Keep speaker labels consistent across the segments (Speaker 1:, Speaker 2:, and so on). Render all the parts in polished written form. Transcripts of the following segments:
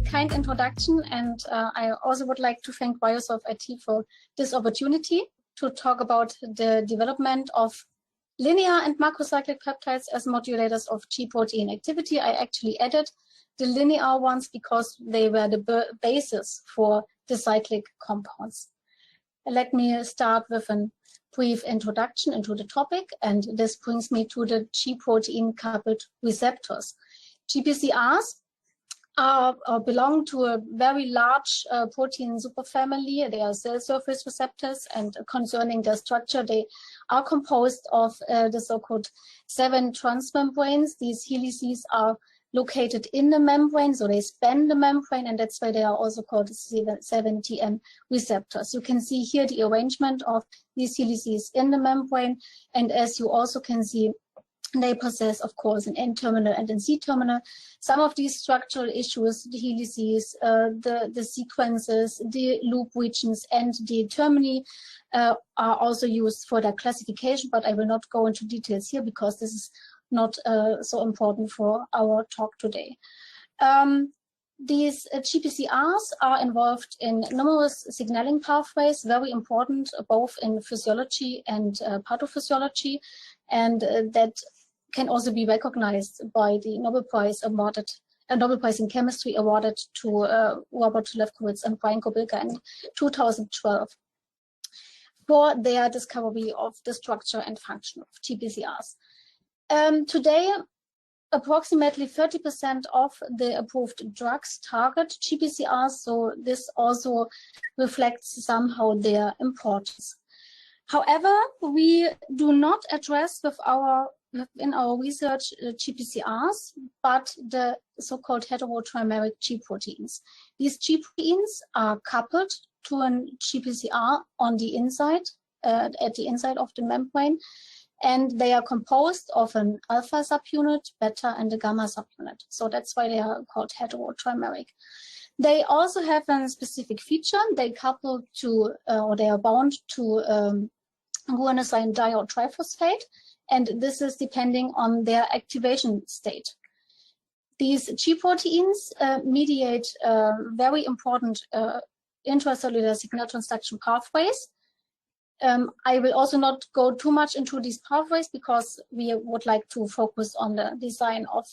Speaker 1: kind introduction, and I also would like to thank Biosoft IT for this opportunity to talk about the development of linear and macrocyclic peptides as modulators of G-protein activity. I actually added the linear ones because they were the basis for the cyclic compounds. Let me start with a brief introduction into the topic, and this brings me to the G-protein coupled receptors. GPCRs belong to a very large protein superfamily. They are cell surface receptors, and concerning their structure, they are composed of the so-called 7 transmembranes. These helices are located in the membrane, so they span the membrane, and that's why they are also called 7TM receptors. You can see here the arrangement of these helices in the membrane, and as you also can see, they possess, of course, an N-terminal and an C-terminal. Some of these structural issues, the helices, the sequences, the loop regions, and the termini are also used for their classification, but I will not go into details here because this is not so important for our talk today. These GPCRs are involved in numerous signaling pathways, very important both in physiology and pathophysiology, and that can also be recognized by the Nobel Prize awarded, Nobel Prize in Chemistry awarded to Robert Lefkowitz and Brian Kobilka in 2012 for their discovery of the structure and function of GPCRs. Today, approximately 30% of the approved drugs target GPCRs, so this also reflects somehow their importance. However, we do not address in our research GPCRs, but the so-called heterotrimeric G-proteins. These G-proteins are coupled to a GPCR on the inside, at the inside of the membrane, and they are composed of an alpha subunit, beta, and a gamma subunit. So that's why they are called heterotrimeric. They also have a specific feature. They couple to, or they are bound to guanosine triphosphate, and this is depending on their activation state. These G-proteins mediate very important intracellular signal transduction pathways. I will also not go too much into these pathways because we would like to focus on the design of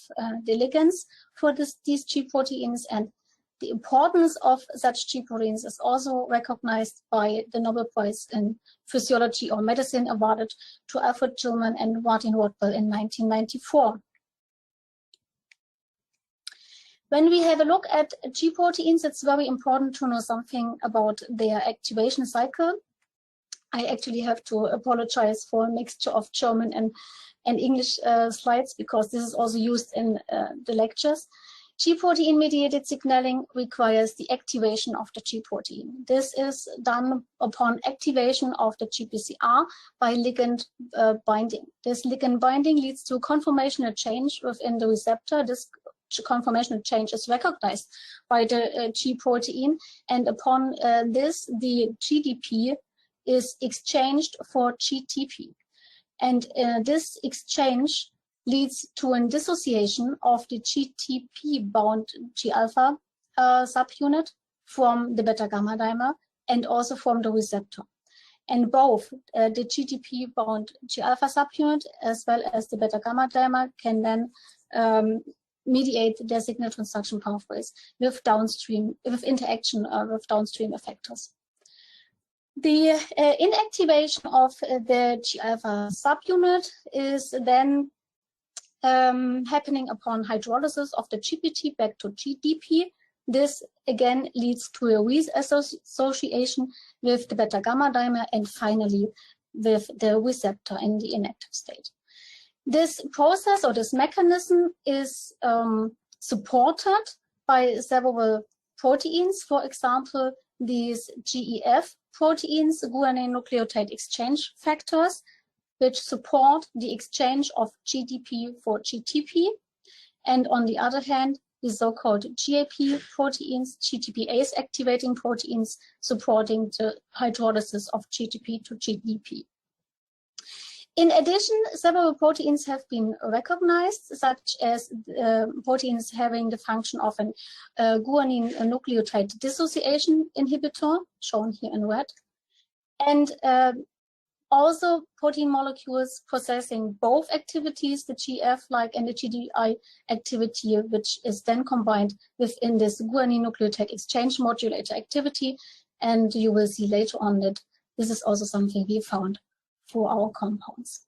Speaker 1: the ligands for these G-proteins, and the importance of such G-proteins is also recognized by the Nobel Prize in Physiology or Medicine awarded to Alfred Tillman and Martin Rothwell in 1994. When we have a look at G-proteins, it's very important to know something about their activation cycle. I actually have to apologize for a mixture of German and English slides because this is also used in the lectures. G-protein mediated signaling requires the activation of the G-protein. This is done upon activation of the GPCR by ligand binding. This ligand binding leads to conformational change within the receptor. This conformational change is recognized by the G-protein, and upon this, the GDP is exchanged for GTP. And this exchange leads to a dissociation of the GTP-bound G-alpha subunit from the beta-gamma dimer and also from the receptor. And both the GTP-bound G-alpha subunit as well as the beta-gamma dimer can then mediate their signal transduction pathways with interaction with downstream effectors. The inactivation of the G-alpha subunit is then happening upon hydrolysis of the GPT back to GDP. This again leads to a reassociation with the beta-gamma dimer and finally with the receptor in the inactive state. This process or this mechanism is supported by several proteins. For example, these GEF proteins, guanine nucleotide exchange factors, which support the exchange of GDP for GTP. And on the other hand, the so-called GAP proteins, GTPase activating proteins, supporting the hydrolysis of GTP to GDP. In addition, several proteins have been recognized, such as proteins having the function of an guanine nucleotide dissociation inhibitor, shown here in red, and also protein molecules possessing both activities, the GF-like and the GDI activity, which is then combined within this guanine nucleotide exchange modulator activity. And you will see later on that this is also something we found for our compounds.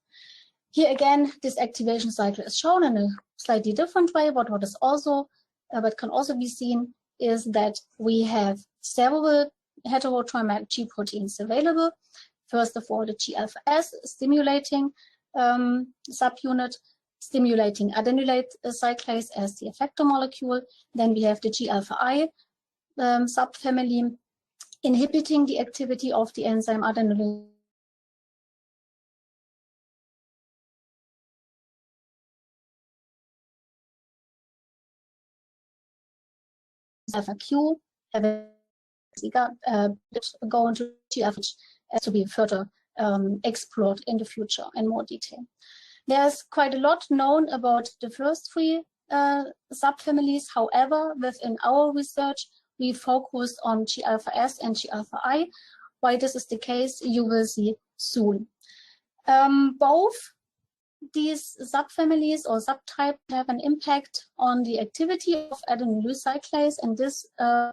Speaker 1: Here again, this activation cycle is shown in a slightly different way, but what is also, what can also be seen is that we have several heterotrimeric G-proteins available. First of all, the G-alpha-S stimulating subunit, stimulating adenylate cyclase as the effector molecule. Then we have the G-alpha-I subfamily inhibiting the activity of the enzyme adenylate. Alpha-Q go into GF to be further explored in the future in more detail. There's quite a lot known about the first three subfamilies. However, within our research, we focused on G-alpha-S and G-alpha-I. Why this is the case, you will see soon. Both these subfamilies or subtypes have an impact on the activity of adenylyl cyclase, and this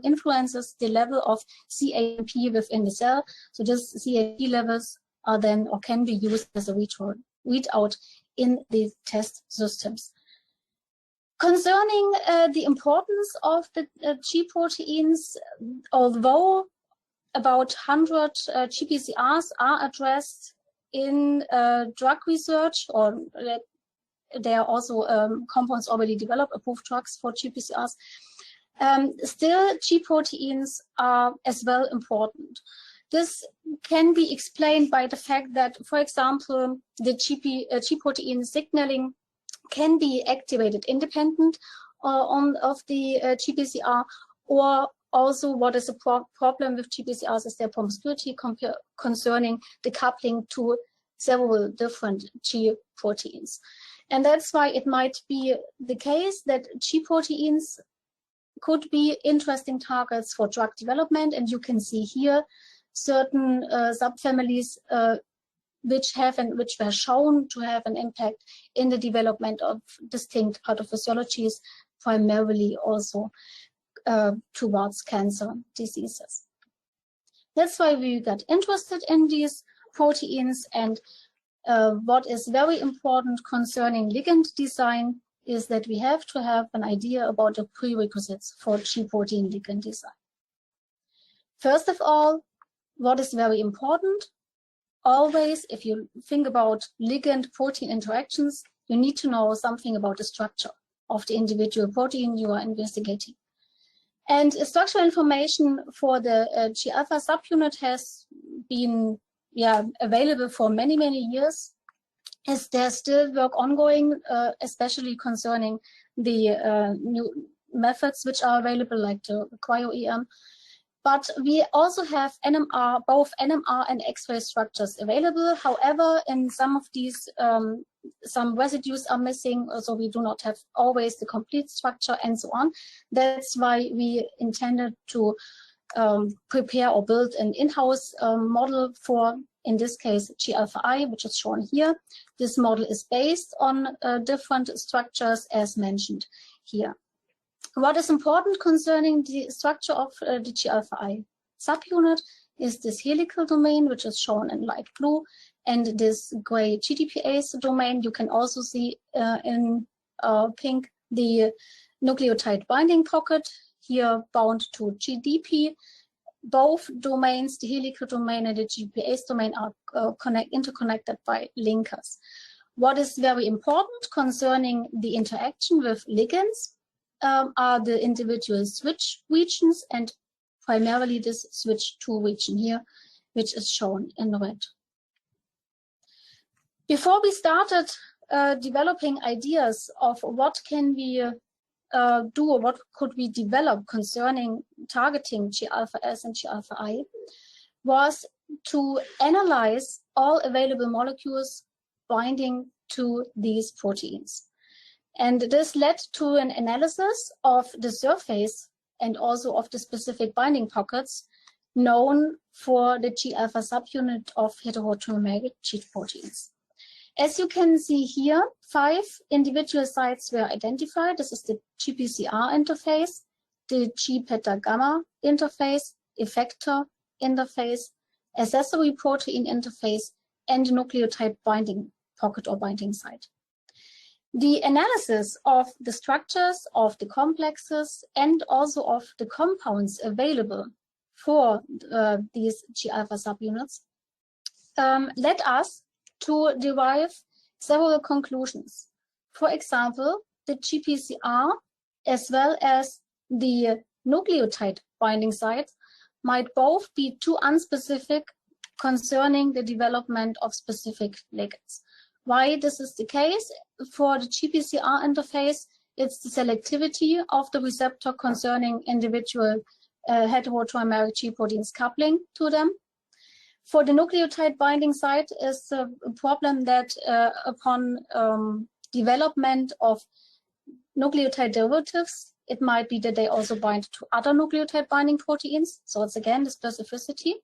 Speaker 1: influences the level of CAMP within the cell. So this CAMP levels are then or can be used as a readout in the test systems. Concerning the importance of the G-proteins, although about 100 GPCRs are addressed in drug research, or there are also compounds already developed, approved drugs for GPCRs, still G-proteins are as well important. This can be explained by the fact that, for example, the G-protein signaling can be activated independent of the GPCR, or also what is a problem with GPCRs is their promiscuity concerning the coupling to several different G-proteins. And that's why it might be the case that G-proteins could be interesting targets for drug development, and you can see here certain subfamilies which were shown to have an impact in the development of distinct pathophysiologies, primarily also towards cancer diseases. That's why we got interested in these proteins, and what is very important concerning ligand design is that we have to have an idea about the prerequisites for G-protein ligand design. First of all, what is very important? Always, if you think about ligand-protein interactions, you need to know something about the structure of the individual protein you are investigating. And structural information for the G-alpha subunit has been available for many, many years, as there's still work ongoing, especially concerning the new methods which are available, like the cryo-EM. But we also have NMR, both NMR and X-ray structures available. However, in some of these, some residues are missing, so we do not have always the complete structure and so on. That's why we intended to prepare or build an in-house model for, in this case, G-alpha-I, which is shown here. This model is based on different structures as mentioned here. What is important concerning the structure of the G-alpha-I subunit is this helical domain, which is shown in light blue, and this gray GDPase domain. You can also see in pink the nucleotide binding pocket, here bound to GDP. Both domains, the helical domain and the GPase domain, are interconnected by linkers. What is very important concerning the interaction with ligands are the individual switch regions, and primarily this switch 2 region here, which is shown in red. Before we started developing ideas of what can we do, or what could we develop concerning targeting G-alpha-S and G-alpha-I, was to analyze all available molecules binding to these proteins. And this led to an analysis of the surface and also of the specific binding pockets known for the G-alpha subunit of heterotrimeric G-proteins. As you can see here, 5 individual sites were identified. This is the GPCR interface, the G-beta gamma interface, effector interface, accessory protein interface, and nucleotide binding pocket or binding site. The analysis of the structures of the complexes and also of the compounds available for these G-alpha subunits led us to derive several conclusions. For example, the GPCR as well as the nucleotide binding sites might both be too unspecific concerning the development of specific ligands. Why this is the case? For the GPCR interface, it's the selectivity of the receptor concerning individual heterotrimeric G-proteins coupling to them. For the nucleotide binding site is a problem that upon development of nucleotide derivatives, it might be that they also bind to other nucleotide binding proteins. So it's again the specificity.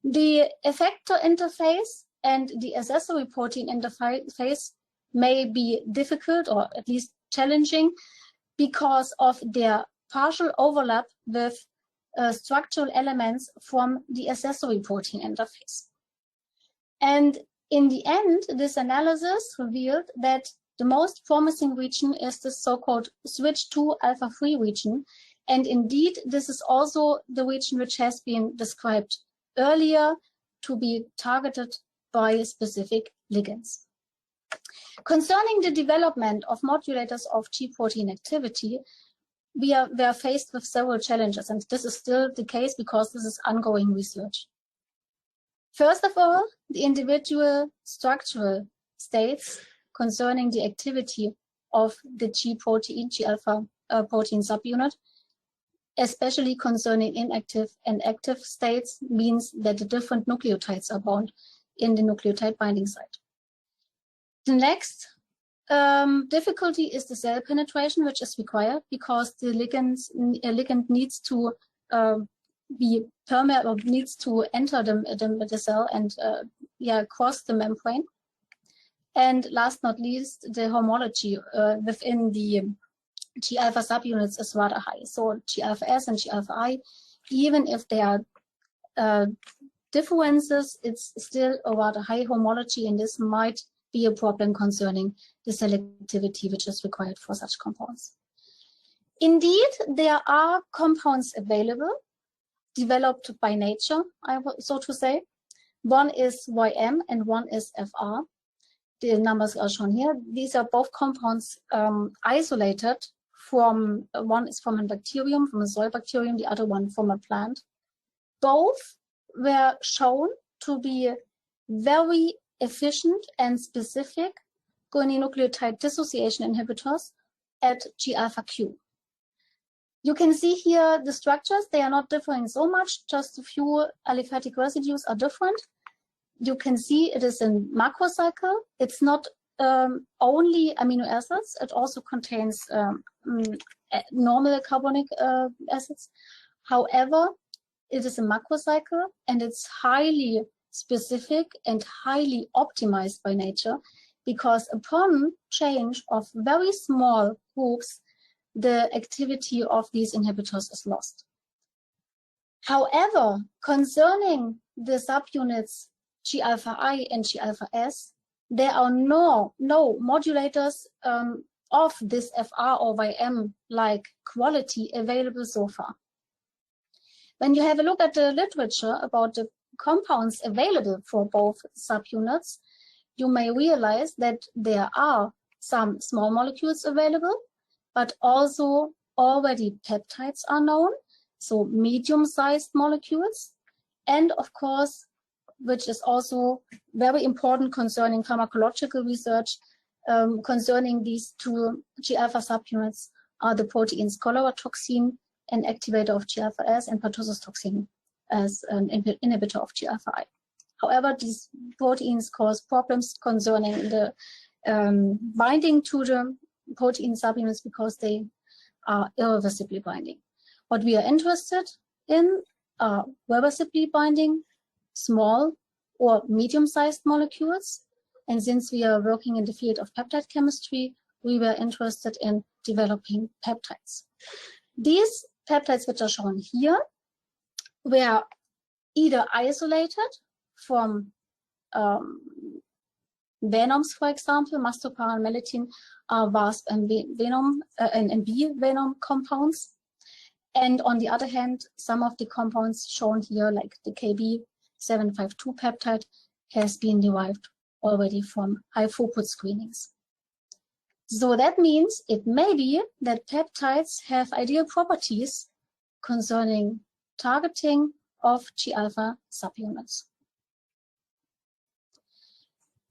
Speaker 1: The effector interface and the accessory protein interface may be difficult or at least challenging because of their partial overlap with structural elements from the accessory protein interface. And in the end, this analysis revealed that the most promising region is the so-called switch 2 alpha-3 region. And indeed, this is also the region which has been described earlier to be targeted by specific ligands. Concerning the development of modulators of G-protein activity, we are faced with several challenges, and this is still the case because this is ongoing research. First of all, the individual structural states concerning the activity of the G-alpha protein subunit, especially concerning inactive and active states, means that the different nucleotides are bound in the nucleotide binding site. The next difficulty is the cell penetration, which is required because the ligand needs to be permeable, or needs to enter the cell and cross the membrane. And last not least, the homology within the G-alpha subunits is rather high. So G-alpha-S and G-alpha-I, even if they are differences, it's still a rather high homology, and this might be a problem concerning the selectivity which is required for such compounds. Indeed, there are compounds available, developed by nature, so to say. One is YM and one is FR. The numbers are shown here. These are both compounds isolated from, one is from a bacterium, from a soil bacterium, the other one from a plant. Both were shown to be very efficient and specific guanylynucleotide dissociation inhibitors at G-alpha-Q. You can see here the structures, they are not differing so much, just a few aliphatic residues are different. You can see it is in macrocycle. It's not only amino acids, it also contains normal carbonic acids. However, it is a macrocycle and it's highly specific and highly optimized by nature, because upon change of very small groups, the activity of these inhibitors is lost. However, concerning the subunits G-alpha-I and G-alpha-S, there are no modulators of this FR or YM-like quality available so far. When you have a look at the literature about the compounds available for both subunits, you may realize that there are some small molecules available, but also already peptides are known, so medium-sized molecules, and of course, which is also very important concerning pharmacological research, concerning these two G-alpha subunits are the proteins cholera-toxin, an activator of G-alpha-S, and pertussis toxin as an inhibitor of G-alpha-I. However, these proteins cause problems concerning the binding to the protein subunits because they are irreversibly binding. What we are interested in are reversibly binding small or medium-sized molecules. And since we are working in the field of peptide chemistry, we were interested in developing peptides. These peptides, which are shown here, were either isolated from venoms, for example, mastoparan, melittin are VASP and venom and B venom compounds. And on the other hand, some of the compounds shown here, like the KB752 peptide, has been derived already from high throughput screenings. So that means it may be that peptides have ideal properties concerning targeting of G-alpha subunits.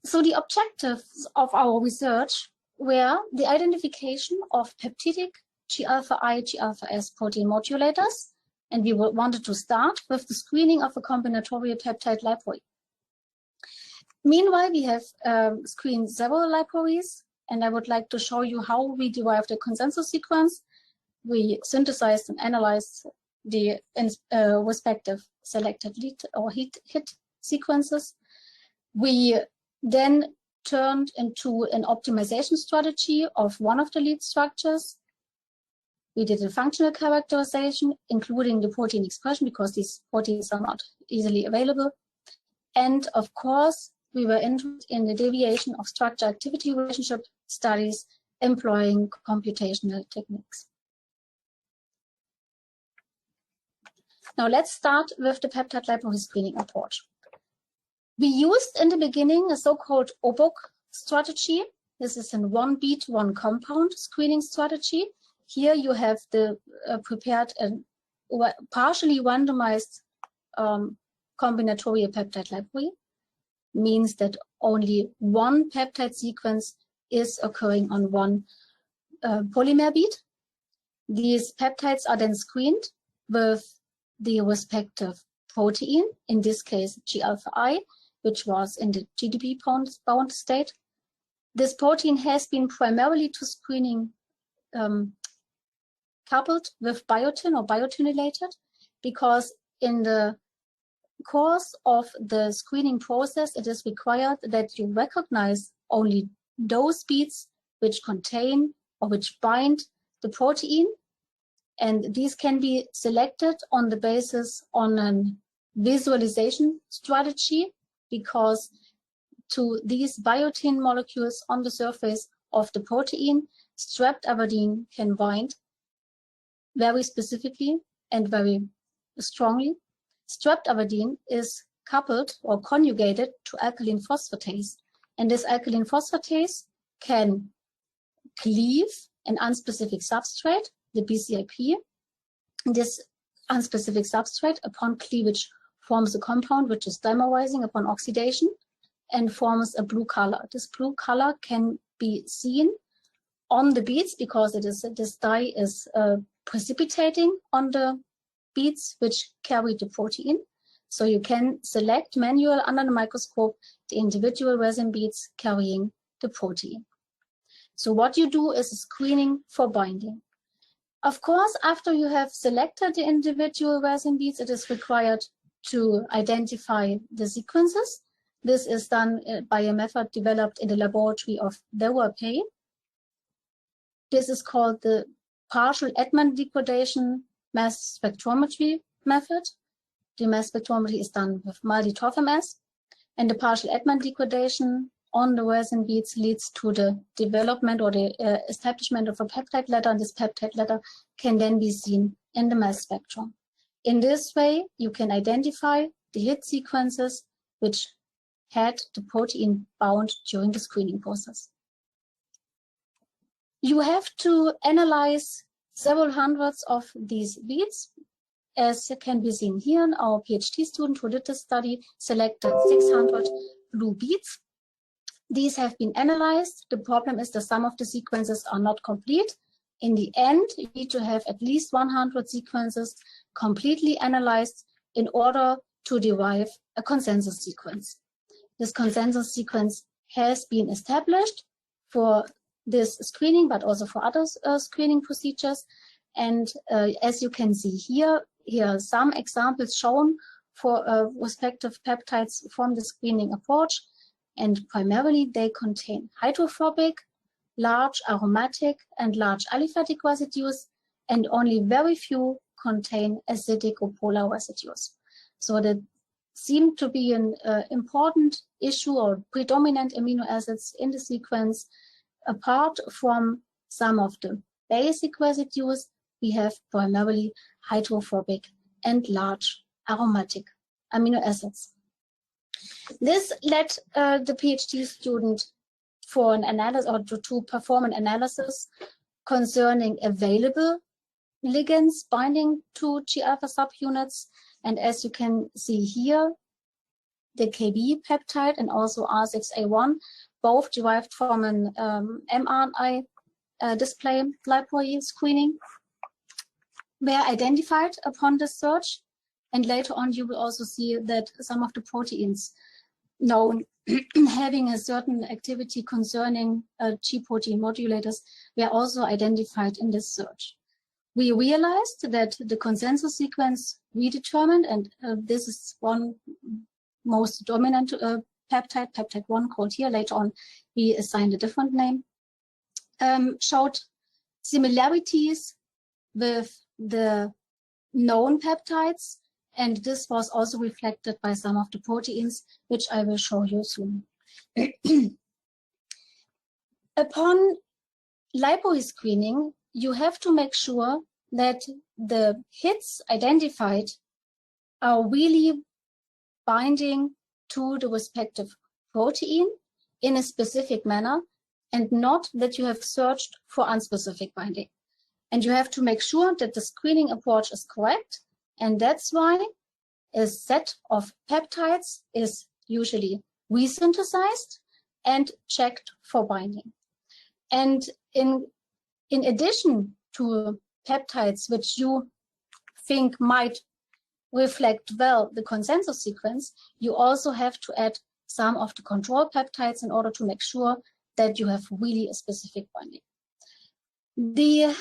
Speaker 1: So the objectives of our research were the identification of peptidic G-alpha I, G-alpha S protein modulators, and we wanted to start with the screening of a combinatorial peptide library. Meanwhile, we have screened several libraries, and I would like to show you how we derived a consensus sequence. We synthesized and analyzed the respective selected lead or hit sequences. We then turned into an optimization strategy of one of the lead structures. We did a functional characterization, including the protein expression, because these proteins are not easily available. And of course, we were interested in the deviation of structure-activity relationship studies employing computational techniques. Now let's start with the peptide library screening approach. We used in the beginning a so-called OBOC strategy. This is an one beat, one compound screening strategy. Here you have the prepared and partially randomized combinatorial peptide library. Means that only one peptide sequence is occurring on one polymer bead. These peptides are then screened with the respective protein, in this case G-alpha I, which was in the GDP bound state. This protein has been primarily to screening coupled with biotin or biotinylated, because in the course of the screening process, it is required that you recognize only those beads which contain or which bind the protein, and these can be selected on the basis on a visualization strategy, because to these biotin molecules on the surface of the protein, streptavidin can bind very specifically and very strongly. Streptavidin is coupled or conjugated to alkaline phosphatase, and this alkaline phosphatase can cleave an unspecific substrate, the BCIP. This unspecific substrate, upon cleavage, forms a compound which is dimerizing upon oxidation and forms a blue color. This blue color can be seen on the beads because this dye is precipitating on the beads which carry the protein. So you can select manually under the microscope the individual resin beads carrying the protein. So what you do is a screening for binding. Of course, after you have selected the individual resin beads, it is required to identify the sequences. This is done by a method developed in the laboratory of Pei. This is called the partial Edman degradation mass spectrometry method. The mass spectrometry is done with multi-TOF-MS, and the partial Edman degradation on the resin beads leads to the development or the establishment of a peptide ladder, and this peptide ladder can then be seen in the mass spectrum. In this way, you can identify the hit sequences which had the protein bound during the screening process. You have to analyze several hundreds of these beads. As can be seen here, our PhD student who did this study selected 600 blue beads. These have been analyzed. The problem is the sum of the sequences are not complete. In the end, you need to have at least 100 sequences completely analyzed in order to derive a consensus sequence. This consensus sequence has been established for this screening, but also for other screening procedures. And as you can see here are some examples shown for respective peptides from the screening approach. And primarily they contain hydrophobic, large aromatic, and large aliphatic residues, and only very few contain acidic or polar residues. So that seemed to be an important issue, or predominant amino acids in the sequence. Apart from some of the basic residues, we have primarily hydrophobic and large aromatic amino acids. This led the PhD student for an analysis, or to perform an analysis concerning available ligands binding to G-alpha subunits. And as you can see here, the KB peptide and also R6A1, both derived from an mRNA display library screening, were identified upon this search. And later on, you will also see that some of the proteins known having a certain activity concerning G-protein modulators were also identified in this search. We realized that the consensus sequence we determined, and this is one most dominant peptide, peptide 1 called here, later on we assigned a different name, showed similarities with the known peptides, and this was also reflected by some of the proteins, which I will show you soon. Upon library screening, you have to make sure that the hits identified are really binding to the respective protein in a specific manner, and not that you have searched for unspecific binding. And you have to make sure that the screening approach is correct, and that's why a set of peptides is usually resynthesized and checked for binding. And in addition to peptides which you think might reflect well the consensus sequence, you also have to add some of the control peptides in order to make sure that you have really a specific binding. The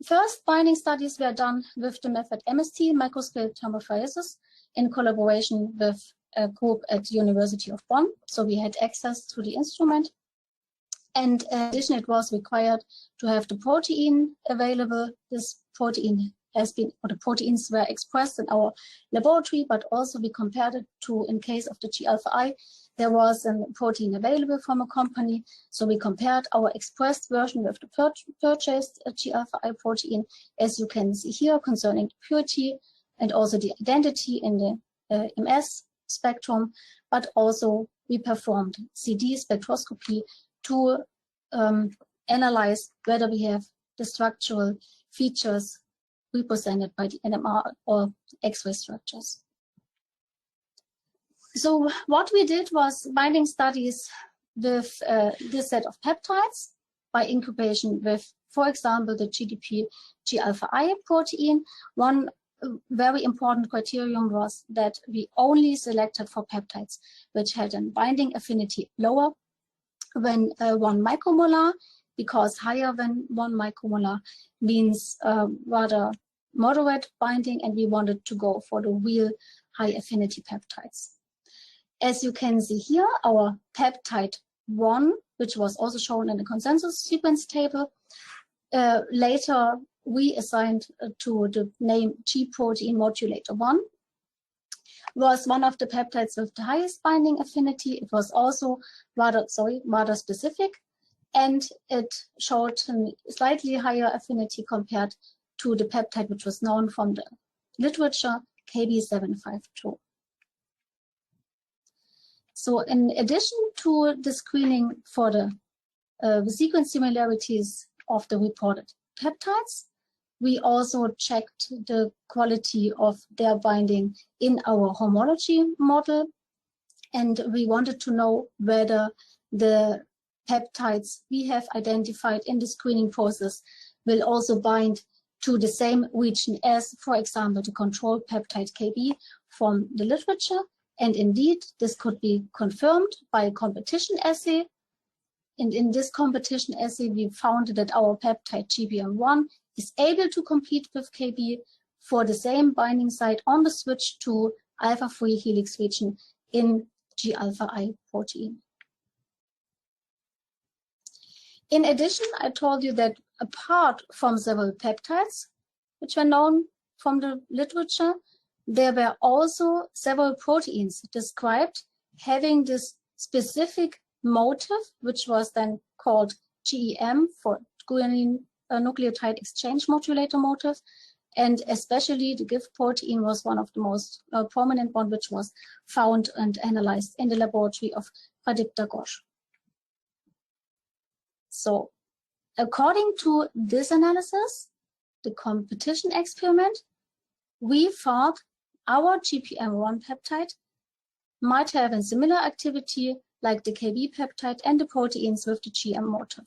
Speaker 1: first binding studies were done with the method MST, microscale thermophoresis, in collaboration with a group at the University of Bonn. So we had access to the instrument. And in addition, it was required to have the protein available. This protein has been, or the proteins were expressed in our laboratory, but also we compared it to, in case of the G-alpha I, there was a protein available from a company. So we compared our expressed version with the purchased G-alpha I protein, as you can see here, concerning the purity and also the identity in the MS spectrum, but also we performed CD spectroscopy to analyze whether we have the structural features represented by the NMR or X-ray structures. So what we did was binding studies with this set of peptides by incubation with, for example, the GDP G-alpha I protein. One very important criterion was that we only selected for peptides which had a binding affinity lower than 1 micromolar, because higher than 1 micromolar means rather moderate binding, and we wanted to go for the real high affinity peptides. As you can see here, our peptide 1, which was also shown in the consensus sequence table, later we assigned to the name G-protein modulator 1, was one of the peptides with the highest binding affinity. It was also rather specific, and it showed a slightly higher affinity compared to the peptide which was known from the literature, KB752. So in addition to the screening for the sequence similarities of the reported peptides, we also checked the quality of their binding in our homology model, and we wanted to know whether the peptides we have identified in the screening process will also bind to the same region as, for example, the control peptide KB from the literature, And indeed, this could be confirmed by a competition assay. And in this competition assay, we found that our peptide GPM1 is able to compete with KB for the same binding site on the switch to alpha-free helix region in G-alpha-I protein. In addition, I told you that apart from several peptides, which were known from the literature, there were also several proteins described having this specific motive, which was then called GEM for guanine nucleotide exchange modulator motive. And especially the GIF protein was one of the most prominent one, which was found and analyzed in the laboratory of Pradipta Ghosh. So according to this analysis, the competition experiment, we thought our GPM1 peptide might have a similar activity like the KB peptide and the proteins with the GM motive.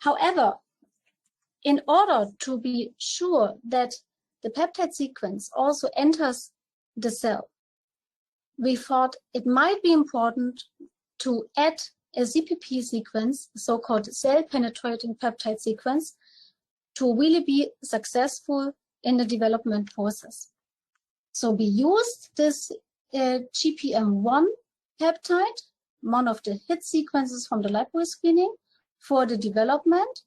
Speaker 1: However, in order to be sure that the peptide sequence also enters the cell, we thought it might be important to add a ZPP sequence, so-called cell-penetrating peptide sequence, to really be successful in the development process. So we used this GPM1 peptide, one of the hit sequences from the library screening, for the development.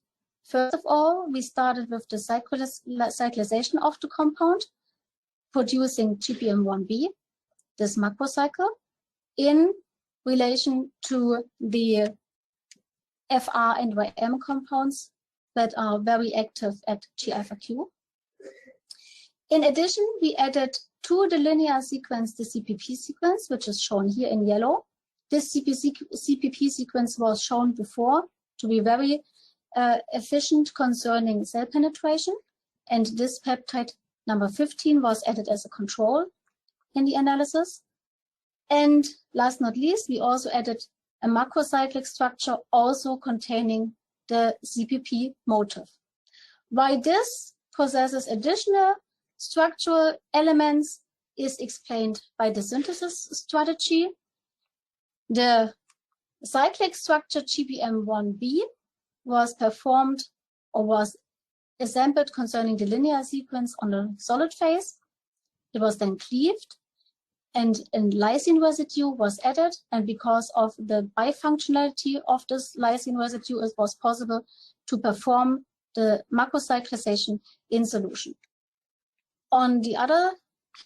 Speaker 1: First of all, we started with the cyclization of the compound, producing GPM1B, this macrocycle, in relation to the FR and YM compounds that are very active at G-alpha-Q. In addition, we added to the linear sequence the CPP sequence, which is shown here in yellow. This CPP sequence was shown before to be very efficient concerning cell penetration, and this peptide number 15 was added as a control in the analysis. And last not least, we also added a macrocyclic structure also containing the CPP motive. Why this possesses additional structural elements is explained by the synthesis strategy. The cyclic structure GPM1B was performed or was assembled concerning the linear sequence on the solid phase. It was then cleaved and a lysine residue was added, and because of the bifunctionality of this lysine residue, it was possible to perform the macrocyclization in solution. On the other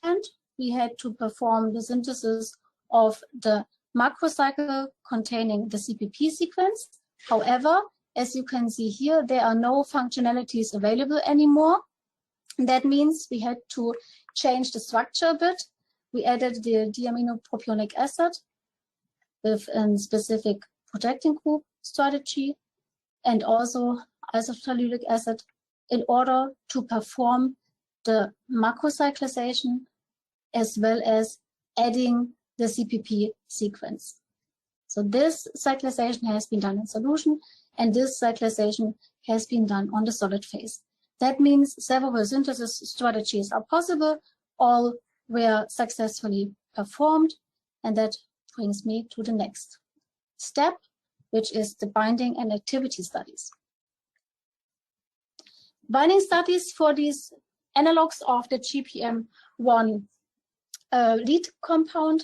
Speaker 1: hand, we had to perform the synthesis of the macrocycle containing the CPP sequence. However, as you can see here, there are no functionalities available anymore. That means we had to change the structure a bit. We added the diaminopropionic acid with a specific protecting group strategy and also isosalylic acid in order to perform the macrocyclization as well as adding the CPP sequence. So this cyclization has been done in solution, and this cyclization has been done on the solid phase. That means several synthesis strategies are possible, all were successfully performed, and that brings me to the next step, which is the binding and activity studies. Binding studies for these analogs of the GPM1 lead compound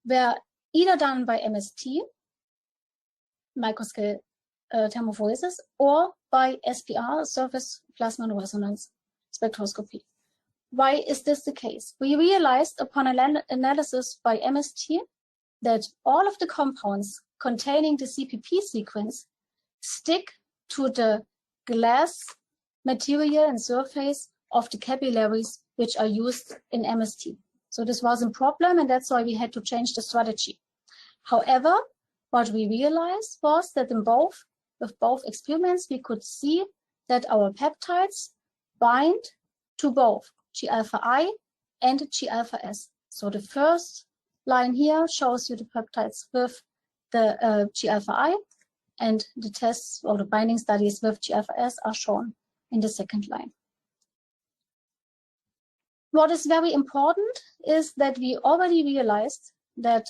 Speaker 1: were either done by MST, microscale thermophoresis, or by SPR, surface plasma resonance spectroscopy. Why is this the case? We realized upon analysis by MST that all of the compounds containing the CPP sequence stick to the glass material and surface of the capillaries which are used in MST. So this was a problem, and that's why we had to change the strategy. However, what we realized was that with both experiments, we could see that our peptides bind to both G-alpha-I and G-alpha-S. So the first line here shows you the peptides with the G-alpha-I, and the tests or the binding studies with G-alpha-S are shown in the second line. What is very important is that we already realized that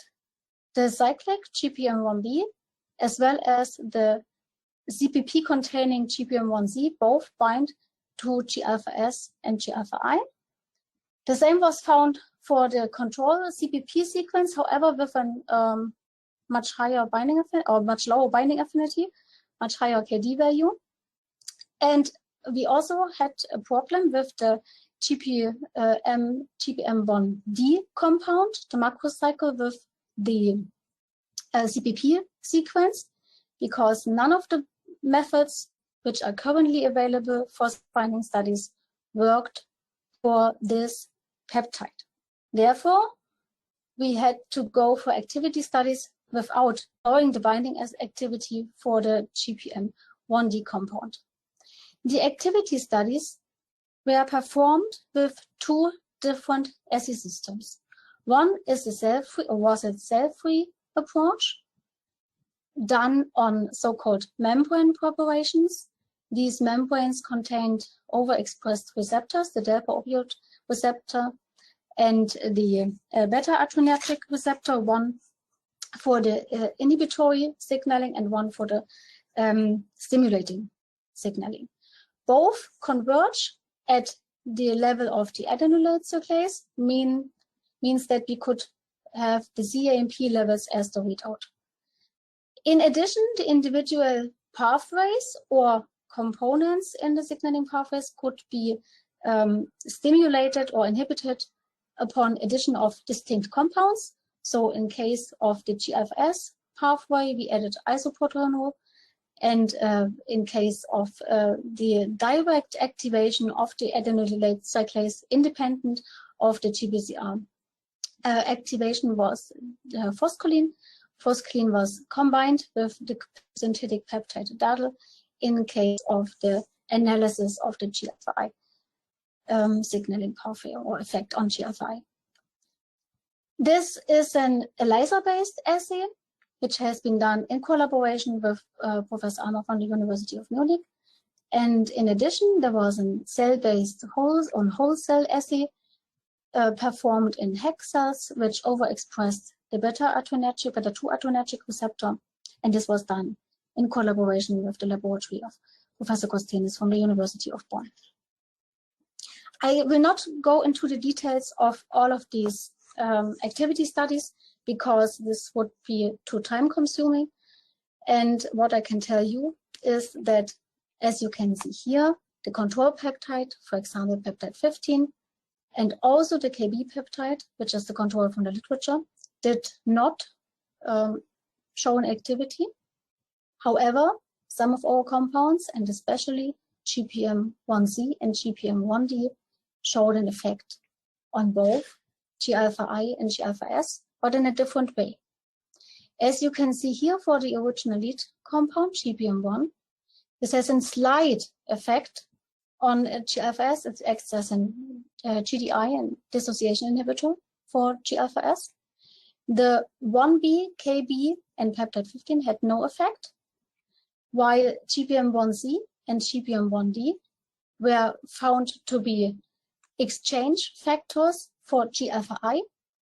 Speaker 1: the cyclic GPM1B as well as the CPP containing GPM1Z both bind to G-alpha-S and G-alpha-I. The same was found for the control CPP sequence, however, with a much higher binding affinity or much lower binding affinity, much higher KD value. And we also had a problem with the GPM1D compound, the macrocycle with the CPP sequence, because none of the methods which are currently available for binding studies worked for this peptide. Therefore, we had to go for activity studies without knowing the binding as activity for the GPM1D compound. The activity studies were performed with two different assay systems. One is the cell-free, or was a cell-free approach done on so-called membrane preparations. These membranes contained overexpressed receptors, the delta opioid receptor and the beta-adrenergic receptor, one for the inhibitory signaling and one for the stimulating signaling. Both converge at the level of the adenylate cyclase, means that we could have the ZAMP levels as the readout. In addition, the individual pathways or components in the signaling pathways could be stimulated or inhibited upon addition of distinct compounds. So in case of the G-alpha-S pathway, we added isoproterenol, and in case of the direct activation of the adenylate cyclase independent of the GPCR activation was phoscolene. Phoscolene was combined with the synthetic peptide daddle in case of the analysis of the G-alpha-I signaling pathway or effect on G-alpha-I. This is an ELISA-based assay, which has been done in collaboration with Professor Arnold from the University of Munich. And in addition, there was a cell-based whole cell assay performed in HEK cells, which overexpressed the beta-2 adrenergic receptor. And this was done in collaboration with the laboratory of Professor Costenis from the University of Bonn. I will not go into the details of all of these activity studies because this would be too time-consuming. And what I can tell you is that, as you can see here, the control peptide, for example, peptide 15, and also the KB peptide, which is the control from the literature, did not show an activity. However, some of our compounds, and especially GPM1Z and GPM1D, showed an effect on both G-alpha-I and G-alpha-S, but in a different way. As you can see here for the original lead compound, GPM1, this has a slight effect on G-alpha-S. It acts as an GDI and dissociation inhibitor for G-alpha-S. The 1B, KB, and peptide 15 had no effect, while GPM1Z and GPM1D were found to be exchange factors for G-alpha-I,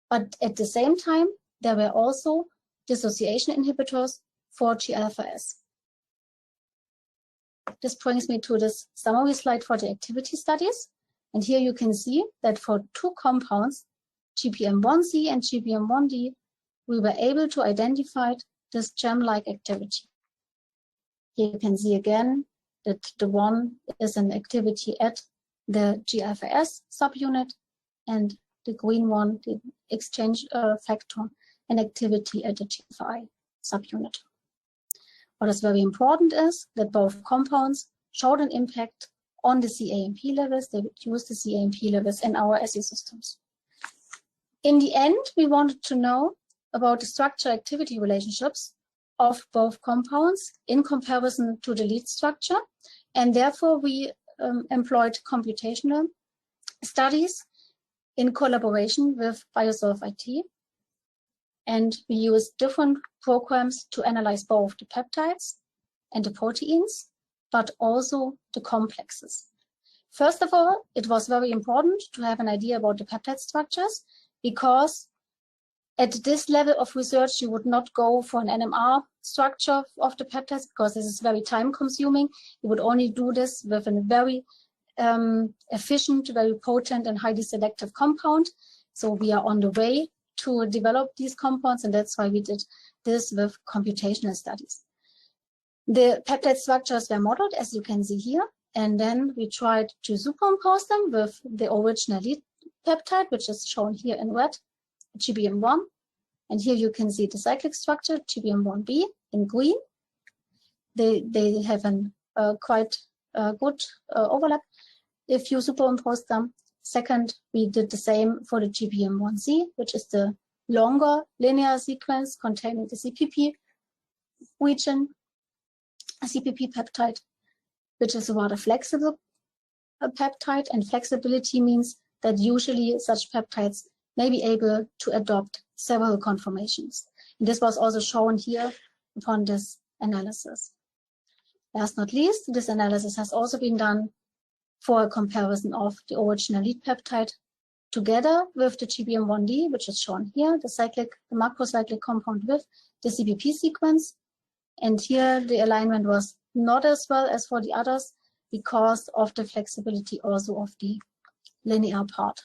Speaker 1: but at the same time, there were also dissociation inhibitors for G-alpha-S. This brings me to this summary slide for the activity studies. And here you can see that for two compounds, GPM1Z and GPM1D, we were able to identify this gem-like activity. Here you can see again that the one is an activity at the G-alpha-S subunit, and the green one, the exchange factor, and activity at the G-alpha-I subunit. What is very important is that both compounds showed an impact on the CAMP levels. They reduced the CAMP levels in our assay systems. In the end, we wanted to know about the structure-activity relationships of both compounds in comparison to the lead structure, and therefore we employed computational studies in collaboration with Biosolve IT, and we used different programs to analyze both the peptides and the proteins, but also the complexes. First of all, it was very important to have an idea about the peptide structures, because at this level of research, you would not go for an NMR structure of the peptides, because this is very time consuming. You would only do this with a very efficient, very potent and highly selective compound. So we are on the way to develop these compounds, and that's why we did this with computational studies. The peptide structures were modeled, as you can see here, and then we tried to superimpose them with the original lead peptide, which is shown here in red, GBM1. And here you can see the cyclic structure, GBM1b, in green. They have a quite good overlap if you superimpose them. Second, we did the same for the GBM1c, which is the longer linear sequence containing the CPP region, a CPP peptide, which is a rather flexible peptide, and flexibility means that usually such peptides may be able to adopt several conformations. And this was also shown here upon this analysis. Last not least, this analysis has also been done for a comparison of the original lead peptide together with the GBM1D, which is shown here, the macrocyclic compound with the CPP sequence. And here the alignment was not as well as for the others because of the flexibility also of the linear part.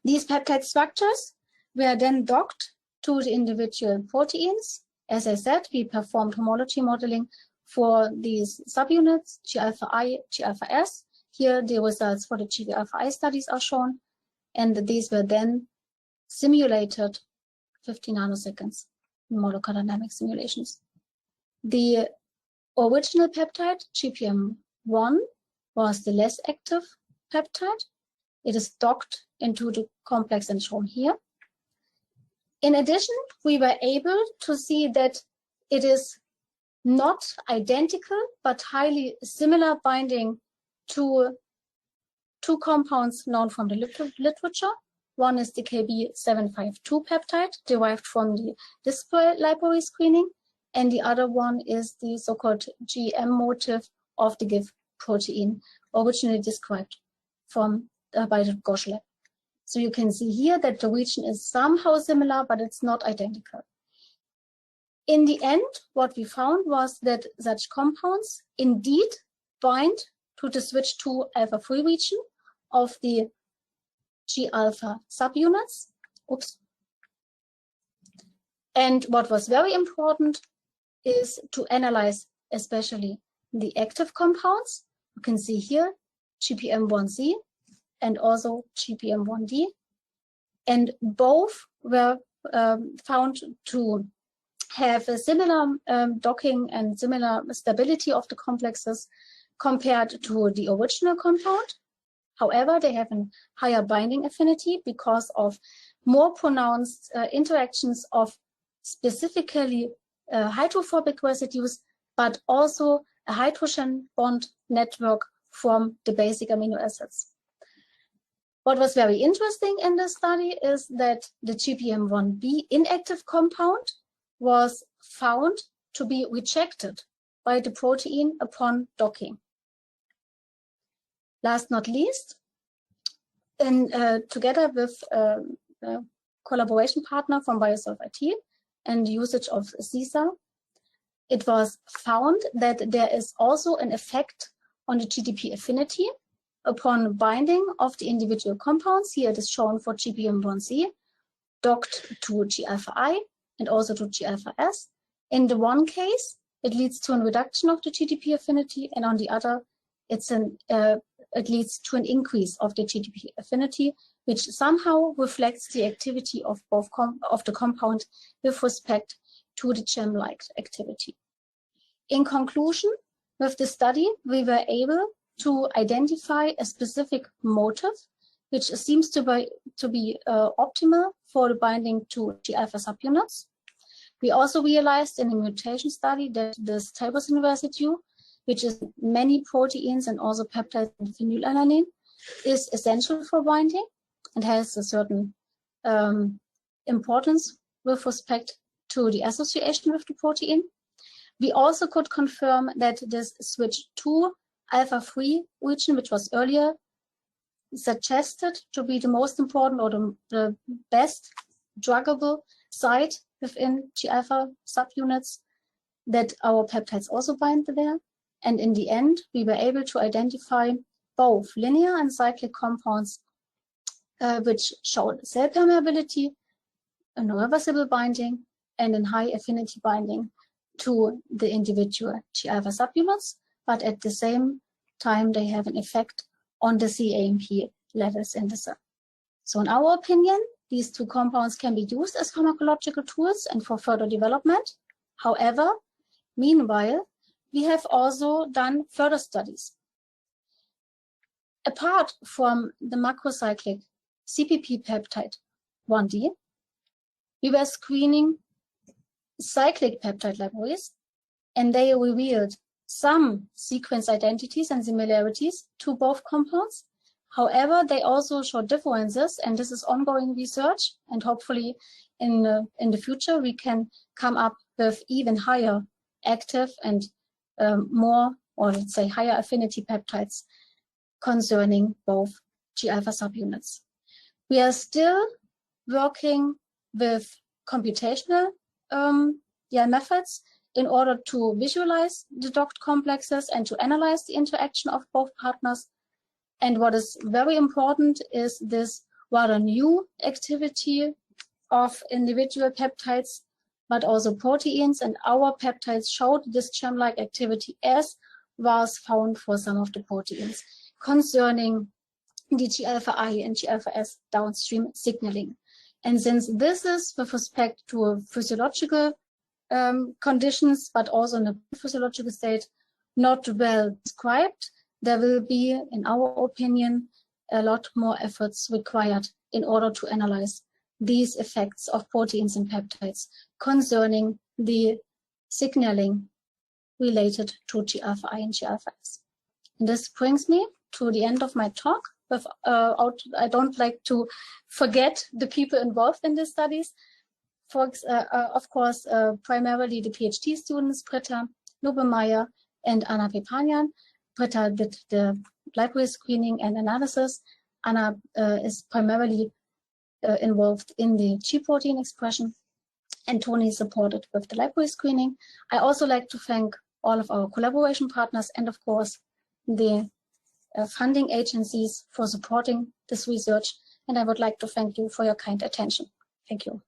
Speaker 1: These peptide structures were then docked to the individual proteins. As I said, we performed homology modeling for these subunits, G-alpha I, G-alpha S. Here the results for the G-alpha I studies are shown, and these were then simulated 50 nanoseconds in molecular dynamic simulations. The original peptide, GPM1, was the less active peptide. It is docked into the complex and shown here. In addition, we were able to see that it is not identical, but highly similar binding to two compounds known from the literature. One is the KB752 peptide, derived from the display library screening, and the other one is the so-called GM motif of the GIF protein, originally described by the Gosh lab. So you can see here that the region is somehow similar, but it's not identical. In the end, what we found was that such compounds indeed bind to the switch 2 alpha 3 region of the G-alpha subunits. Oops. And what was very important is to analyze especially the active compounds. You can see here GPM1C and also GPM1D. And both were found to have a similar docking and similar stability of the complexes compared to the original compound. However, they have a higher binding affinity because of more pronounced interactions of specifically hydrophobic residues, but also a hydrogen bond network from the basic amino acids. What was very interesting in this study is that the GPM1B inactive compound was found to be rejected by the protein upon docking. Last not least, together with a collaboration partner from Biosolve IT and usage of CISA, it was found that there is also an effect on the GDP affinity upon binding of the individual compounds. Here it is shown for GPM1C, docked to G-alpha I and also to G-alpha S. In the one case, it leads to a reduction of the GDP affinity, and on the other, it leads to an increase of the GDP affinity, which somehow reflects the activity of both of the compound with respect to the gem-like activity. In conclusion, with the study, we were able to identify a specific motif, which seems to be optimal for the binding to G-alpha subunits. We also realized in a mutation study that this tyrosine residue, which is many proteins and also peptides and phenylalanine, is essential for binding and has a certain importance with respect to the association with the protein. We also could confirm that this switch 2 alpha-3 region, which was earlier suggested to be the most important or the best druggable site within G-alpha subunits, that our peptides also bind there. And in the end, we were able to identify both linear and cyclic compounds which showed cell permeability, an irreversible binding, and a high affinity binding to the individual G-alpha subunits, but at the same time, they have an effect on the cAMP levels in the cell. So in our opinion, these two compounds can be used as pharmacological tools and for further development. However, meanwhile, we have also done further studies. Apart from the macrocyclic CPP peptide 1D, we were screening cyclic peptide libraries, and they revealed some sequence identities and similarities to both compounds. However, they also show differences, and this is ongoing research, and hopefully in the future we can come up with even higher active and more, or let's say higher affinity peptides concerning both G-alpha subunits. We are still working with computational methods in order to visualize the docked complexes and to analyze the interaction of both partners. And what is very important is this rather new activity of individual peptides, but also proteins, and our peptides showed this germ-like activity as was found for some of the proteins concerning the G-alpha I and G-alpha S downstream signaling. And since this is with respect to physiological conditions, but also in a physiological state, not well described, there will be, in our opinion, a lot more efforts required in order to analyze these effects of proteins and peptides concerning the signaling related to G-alpha I and G-alpha S. And this brings me to the end of my talk. I don't like to forget the people involved in these studies. Of course, primarily the PhD students, Britta Lubemeyer and Anna Pepanian. Britta did the library screening and analysis. Anna is primarily involved in the G protein expression, and Tony supported with the library screening. I also like to thank all of our collaboration partners and, of course, the funding agencies for supporting this research. And I would like to thank you for your kind attention. Thank you.